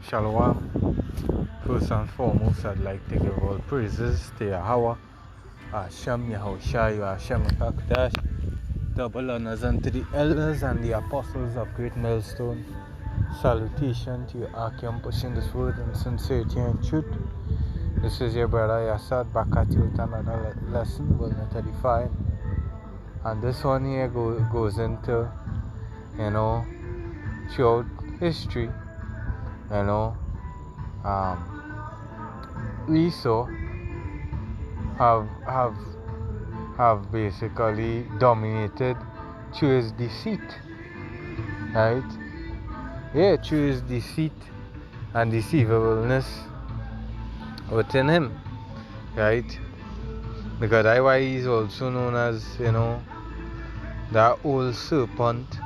Shalom. First and foremost, I'd like to give all praises to Yahweh, Hashem Yahushai, Hashem Kakdash. Double honors unto the elders and the apostles of Great Millstone. Salutation to your Akim pushing this word in sincerity and truth. This is your brother Yasad back at you with another lesson, will not edify. And this one here goes into, throughout history, esau have basically dominated through his deceit, right? Yeah, through his deceit and deceivableness within him, right? Because that's why he's also known as, that old serpent,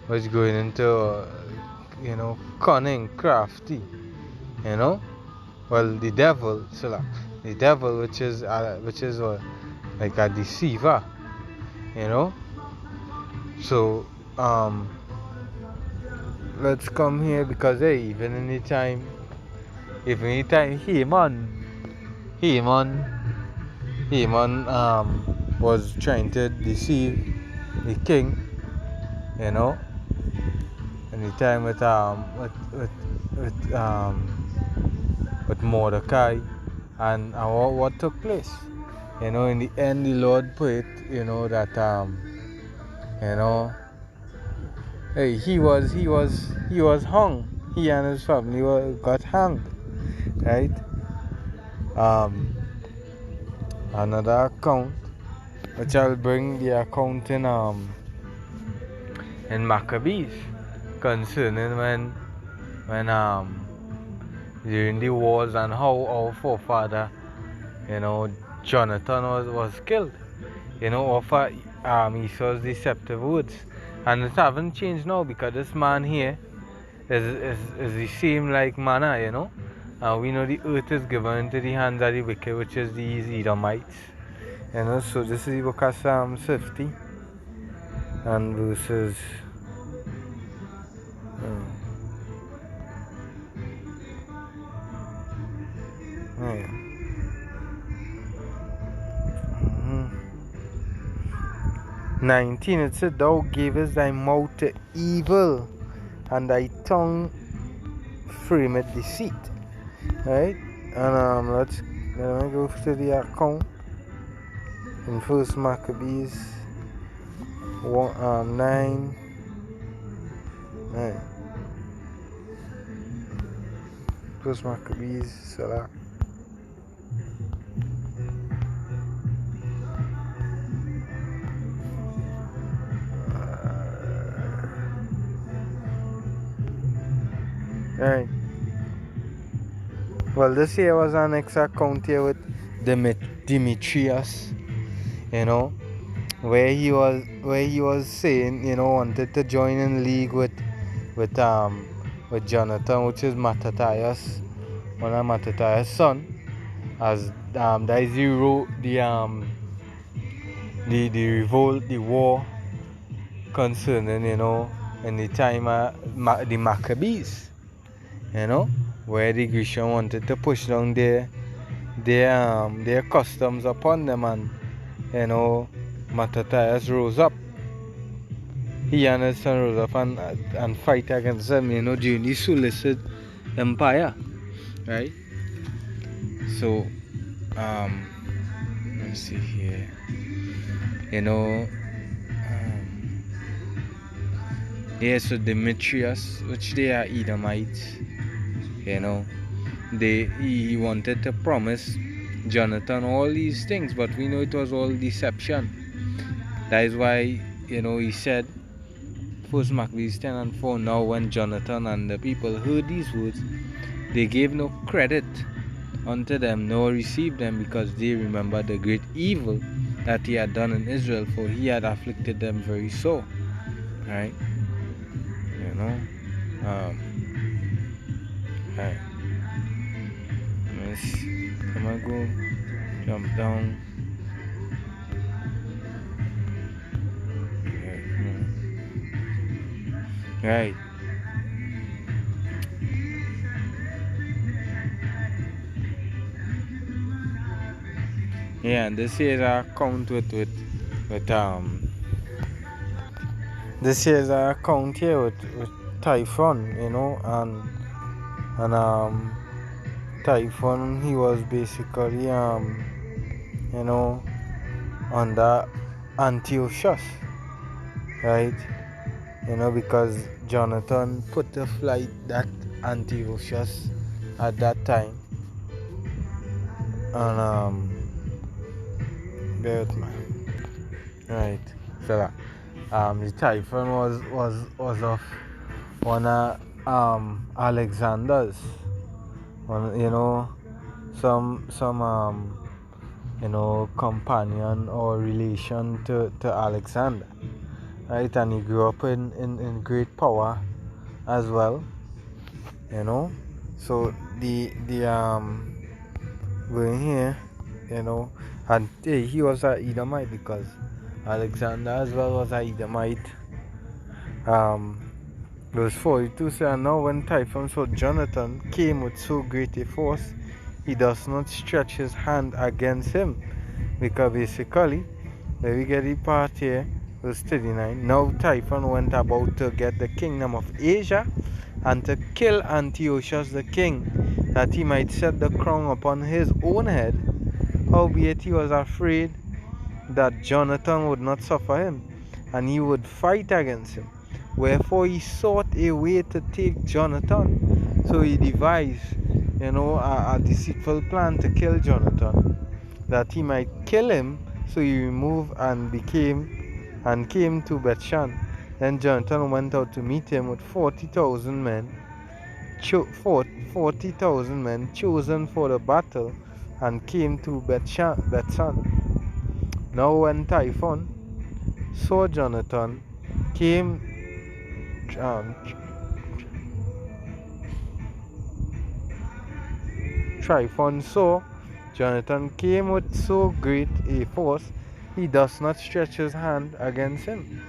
which going into, cunning, crafty, Well, the devil, which is like a deceiver, So, let's come here because even in the time Haman was trying to deceive the king, in the time with Mordecai, and what took place. In the end, the Lord put it, that he was hung. He and his family got hanged, right? Another account, which I'll bring the account in Maccabees, concerning when during the wars and how our forefather, Jonathan was killed, over Esau's deceptive words. And it haven't changed now, because this man here is the same like manna, and we know the earth is given into the hands of the wicked, which is these Edomites, so this is the book of Psalm 50 and verses 19. It said, "Thou gavest thy mouth to evil, and thy tongue frameth deceit." Right? And let me go to the account in First Maccabees 9. First Maccabees, Salah. Right. Well, this here was an exact account here with Demetrius, where he was saying, wanted to join in league with Jonathan, which is Mattathias, one of Mattathias' son, as that is the revolt, the war concerning, in the time of the Maccabees, where the Grecian wanted to push down their customs upon them, and Mattathias rose up. He and his son rose up and fight against them, during the Seleucid Empire, right? So, let's see here, so Demetrius, which they are Edomites, he wanted to promise Jonathan all these things, but we know it was all deception. That is why, he said, First Maccabees 10:4, "Now when Jonathan and the people heard these words, they gave no credit unto them, nor received them, because they remembered the great evil that he had done in Israel, for he had afflicted them very sore." Right? Right. I'm gonna go jump down. Right. Yeah, and this is a account with this is a account here with Typhon, and Typhon, he was basically you know under Antiochus, right? Because Jonathan put to flight that Antiochus at that time, and bear with me, right? So the Typhon was of one of Alexander's, one some companion or relation to Alexander, right? And he grew up in great power as well, so the going here, and he was a Edomite, because Alexander as well was a Edomite. Verse 42 says, "And now when Typhon saw Jonathan came with so great a force, he does not stretch his hand against him." Because basically, when we get the part here, verse 39, "Now Typhon went about to get the kingdom of Asia, and to kill Antiochus the king, that he might set the crown upon his own head. Howbeit he was afraid that Jonathan would not suffer him, and he would fight against him. Wherefore he sought a way to take Jonathan." So he devised, a deceitful plan to kill Jonathan, that he might kill him. So he removed and came to Bethshan. Then Jonathan went out to meet him with 40,000 men, 40,000 men chosen for the battle, and came to Bethshan. Now when Typhon saw Jonathan came Tryphon saw Jonathan came with so great a force, he does not stretch his hand against him,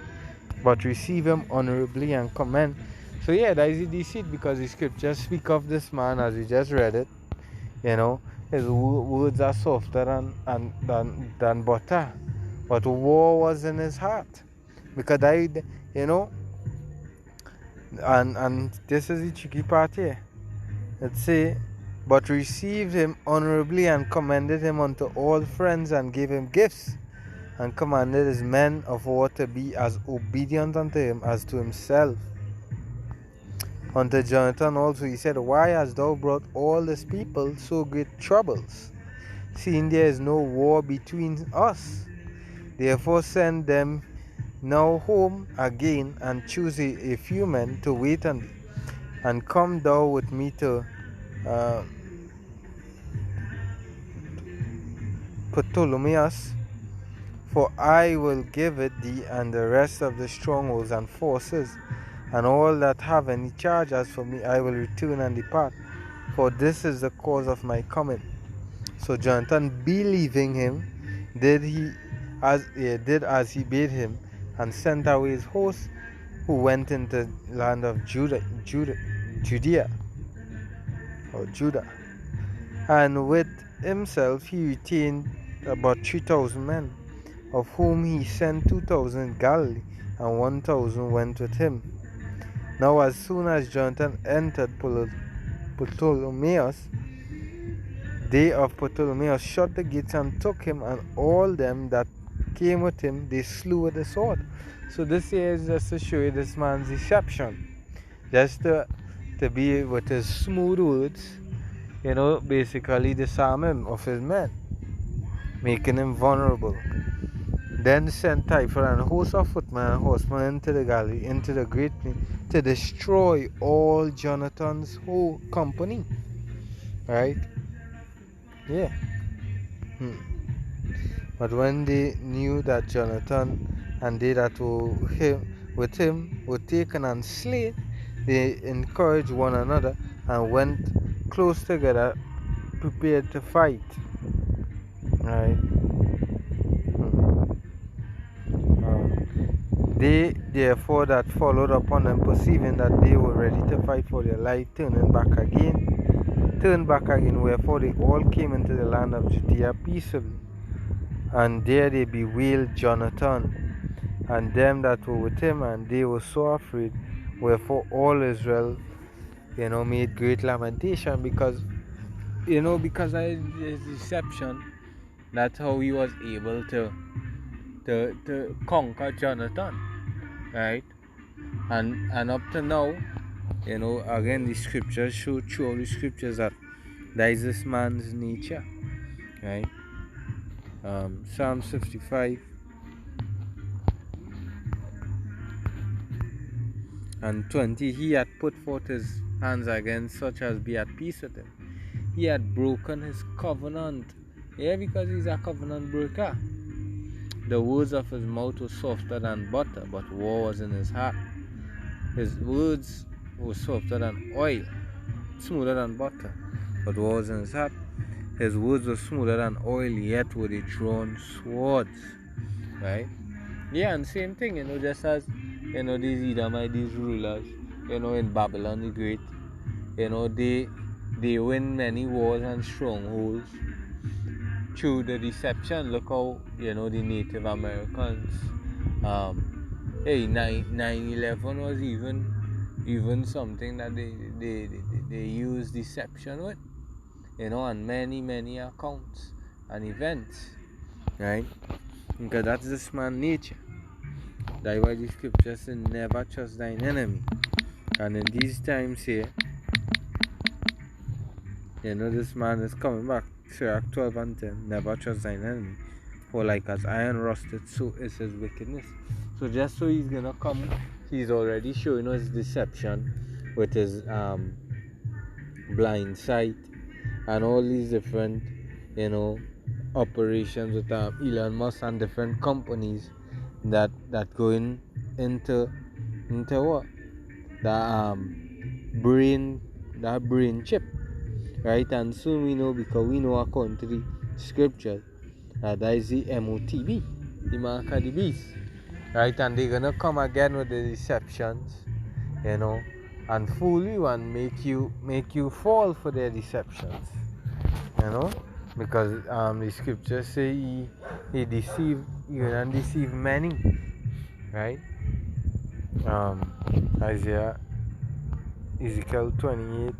but receive him honorably and commend. So yeah, that is a deceit, because the scriptures speak of this man as we just read it. His words are softer than butter, but war was in his heart. Because and this is the tricky part here. Let's say, "But received him honorably and commended him unto all friends, and gave him gifts, and commanded his men of war to be as obedient unto him as to himself." Unto Jonathan also he said, "Why hast thou brought all this people so great troubles, seeing there is no war between us? Therefore send them now home again, and choose a few men to wait on thee, and come thou with me to Ptolemais, for I will give it thee and the rest of the strongholds and forces, and all that have any charge. As for me, I will return and depart, for this is the cause of my coming." So Jonathan, believing him, did as he bade him, and sent away his host, who went into the land of Judea, and with himself he retained about 3,000 men, of whom he sent 2,000 in Galilee, and 1,000 went with him. Now as soon as Jonathan entered Ptolemais, they of Ptolemais shut the gates and took him, and all them that came with him they slew with the sword. So this here is just to show you this man's deception, just to be with his smooth words, basically disarm him of his men, making him vulnerable. Then sent Typhon and a host of footmen and horsemen into the Galilee, into the great plain, to destroy all Jonathan's whole company. Right? Yeah. But when they knew that Jonathan and they that were with him were taken and slain, they encouraged one another and went close together, prepared to fight. Right? They therefore that followed upon them, perceiving that they were ready to fight for their life, turned back again. Wherefore they all came into the land of Judea peaceably. And there they bewailed Jonathan and them that were with him, and they were so afraid. Wherefore all Israel, made great lamentation because because of his deception. That's how he was able to conquer Jonathan, right? And up to now, again the scriptures show through the scriptures that is this man's nature, right? Psalm 55 and 20, he had put forth his hands against such as be at peace with him. He had broken his covenant. Yeah, because he's a covenant breaker. The words of his mouth were softer than butter, but war was in his heart. His words were softer than oil, smoother than butter, but war was in his heart. His words were smoother than oil, yet were they drawn swords. Right? Yeah, and same thing, just as these Edomite, these rulers, in Babylon the Great, they win many wars and strongholds through the deception. Look how the Native Americans, 9/11 was even something that they use deception with, on many accounts and events, right? Because that's this man's nature. That's why the scripture says, never trust thine enemy. And in these times here, this man is coming back. Sirach 12 and 10, never trust thine enemy. For like as iron rusted, so is his wickedness. So just so he's gonna come, he's already showing us deception with his blind sight and all these different, operations with Elon Musk and different companies that going into what? That brain chip, right? And soon we know, because we know according to the scripture that is the MOTB, the mark of the beast, right? And they're gonna come again with the deceptions, and fool you and make you fall for their deceptions, because the scriptures say he deceived even and deceived many, right? Ezekiel 28.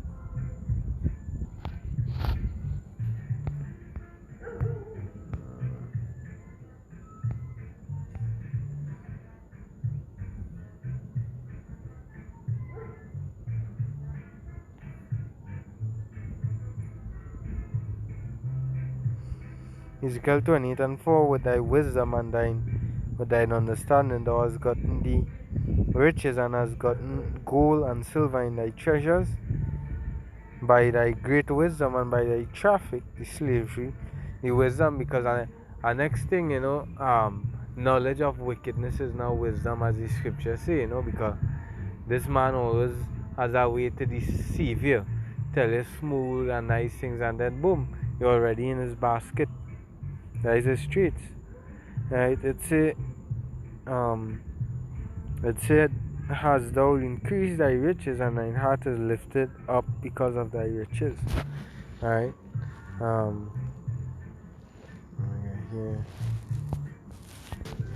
Ezekiel 28 and 4, with thy wisdom and with thine understanding thou hast gotten thee riches, and hast gotten gold and silver in thy treasures, by thy great wisdom and by thy traffic, the slavery, the wisdom, because our next thing, knowledge of wickedness is now wisdom, as the scriptures say, because this man always has a way to deceive you, tell you smooth and nice things, and then boom, you're already in his basket. That is the streets, right? It said, hast thou increased thy riches, and thine heart is lifted up because of thy riches, right?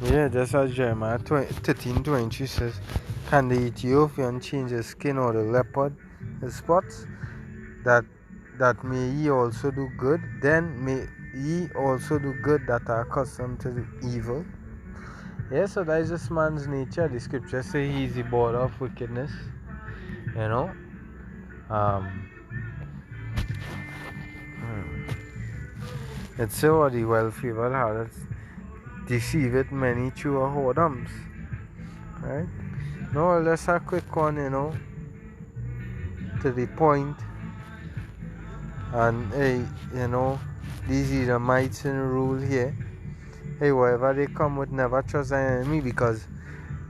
Yeah, just as Jeremiah 13:23 says, can the Ethiopian change his skin, or the leopard his spots? That may ye also do good, then may ye also do good that are accustomed to the evil. Yes, so that is this man's nature. The scriptures say he is the border of wickedness. It's so the well-favored harlots deceiveth many through her whoredoms. Right? No, let's a quick one, to the point. And hey, these Edomites in rule here. Hey, wherever they come with, never trust an enemy, because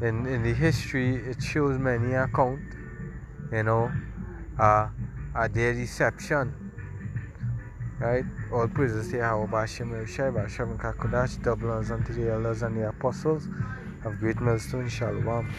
in the history it shows many account, their deception. Right? All praises to Yahweh Hashem El Shai, Hashem Kakodash, double honors unto the elders and the apostles of Great Millstone. Shalom.